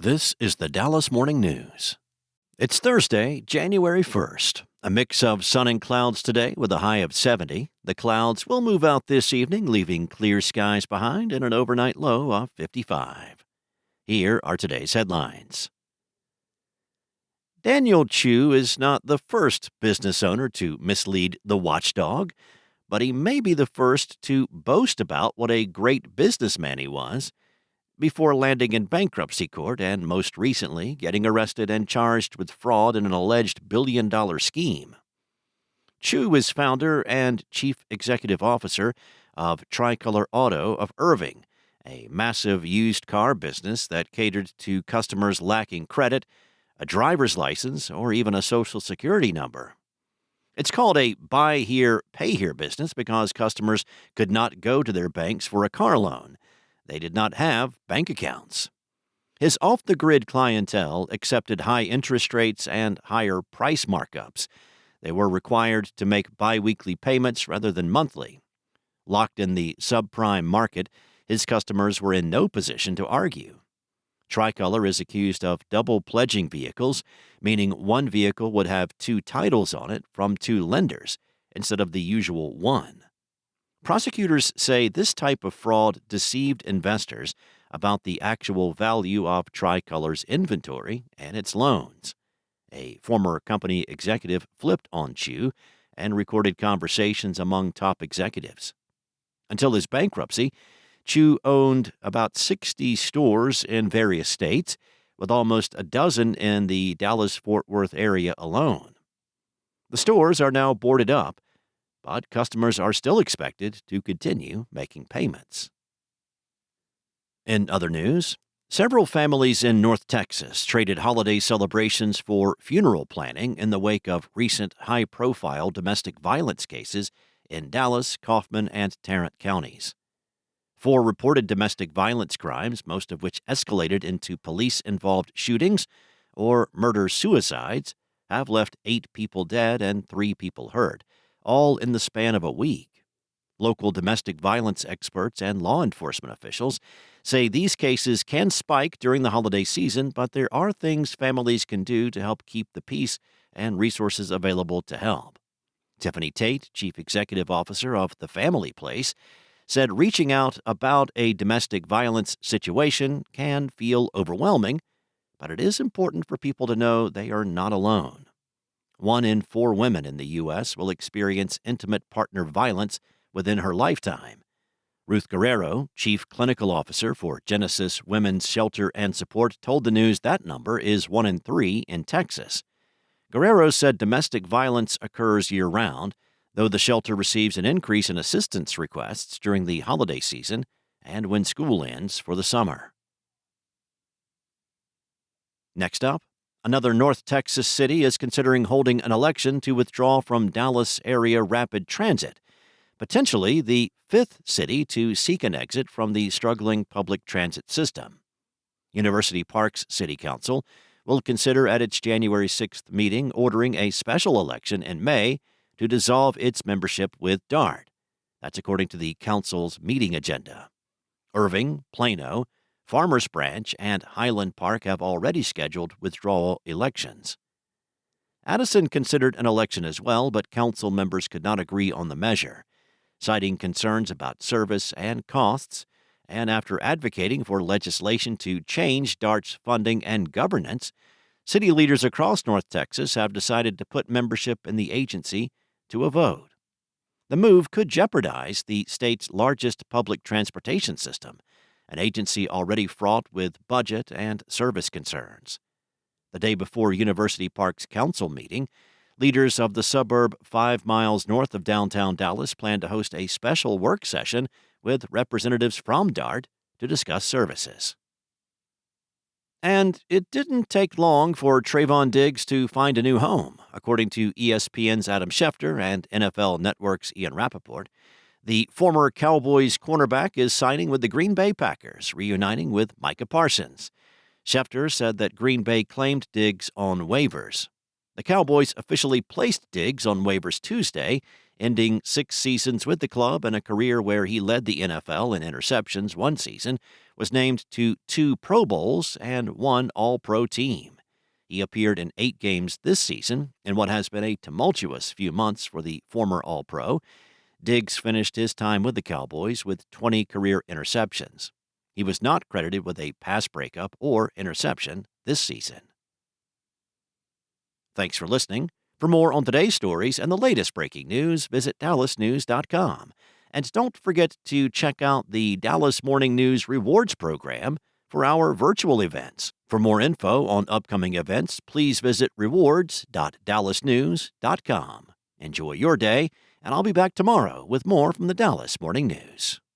This is the Dallas Morning News. It's Thursday, January 1st. A mix of sun and clouds today with a high of 70. The clouds will move out this evening, leaving clear skies behind and an overnight low of 55. Here are today's headlines. Daniel Chu is not the first business owner to mislead the watchdog, but he may be the first to boast about what a great businessman he was before landing in bankruptcy court and, most recently, getting arrested and charged with fraud in an alleged billion-dollar scheme. Chu is founder and chief executive officer of Tricolor Auto of Irving, a massive used car business that catered to customers lacking credit, a driver's license, or even a social security number. It's called a buy here, pay here business because customers could not go to their banks for a car loan. They did not have bank accounts. His off-the-grid clientele accepted high interest rates and higher price markups. They were required to make biweekly payments rather than monthly. Locked in the subprime market, his customers were in no position to argue. Tricolor is accused of double pledging vehicles, meaning one vehicle would have two titles on it from two lenders instead of the usual one. Prosecutors say this type of fraud deceived investors about the actual value of Tricolor's inventory and its loans. A former company executive flipped on Chu and recorded conversations among top executives. Until his bankruptcy, Chu owned about 60 stores in various states, with almost a dozen in the Dallas-Fort Worth area alone. The stores are now boarded up, but customers are still expected to continue making payments. In other news, several families in North Texas traded holiday celebrations for funeral planning in the wake of recent high-profile domestic violence cases in Dallas, Kaufman, and Tarrant counties. 4 reported domestic violence crimes, most of which escalated into police-involved shootings or murder-suicides, have left 8 people dead and 3 people hurt, all in the span of a week. Local domestic violence experts and law enforcement officials say these cases can spike during the holiday season, but there are things families can do to help keep the peace and resources available to help. Tiffany Tate, chief executive officer of The Family Place, said reaching out about a domestic violence situation can feel overwhelming, but it is important for people to know they are not alone. 1 in 4 women in the U.S. will experience intimate partner violence within her lifetime. Ruth Guerrero, chief clinical officer for Genesis Women's Shelter and Support, told the news that number is 1 in 3 in Texas. Guerrero said domestic violence occurs year-round, though the shelter receives an increase in assistance requests during the holiday season and when school ends for the summer. Next up, another North Texas city is considering holding an election to withdraw from Dallas area rapid transit, potentially the 5th city to seek an exit from the struggling public transit system. University Park's City Council will consider at its January 6th meeting ordering a special election in May to dissolve its membership with DART. That's according to the council's meeting agenda. Irving, Plano, Farmers Branch, and Highland Park have already scheduled withdrawal elections. Addison considered an election as well, but council members could not agree on the measure, citing concerns about service and costs, and after advocating for legislation to change DART's funding and governance, city leaders across North Texas have decided to put membership in the agency to a vote. The move could jeopardize the state's largest public transportation system, an agency already fraught with budget and service concerns. The day before University Park's council meeting, leaders of the suburb 5 miles north of downtown Dallas plan to host a special work session with representatives from DART to discuss services. And it didn't take long for Trayvon Diggs to find a new home, according to ESPN's Adam Schefter and NFL Network's Ian Rappaport. The former Cowboys cornerback is signing with the Green Bay Packers, reuniting with Micah Parsons. Schefter said that Green Bay claimed Diggs on waivers. The Cowboys officially placed Diggs on waivers Tuesday Ending 6 seasons with the club and a career where he led the NFL in interceptions one season, was named to 2 Pro Bowls and 1 All-Pro team. He appeared in 8 games this season in what has been a tumultuous few months for the former All-Pro. Diggs finished his time with the Cowboys with 20 career interceptions. He was not credited with a pass breakup or interception this season. Thanks for listening. For more on today's stories and the latest breaking news, visit dallasnews.com. And don't forget to check out the Dallas Morning News Rewards Program for our virtual events. For more info on upcoming events, please visit rewards.dallasnews.com. Enjoy your day, and I'll be back tomorrow with more from the Dallas Morning News.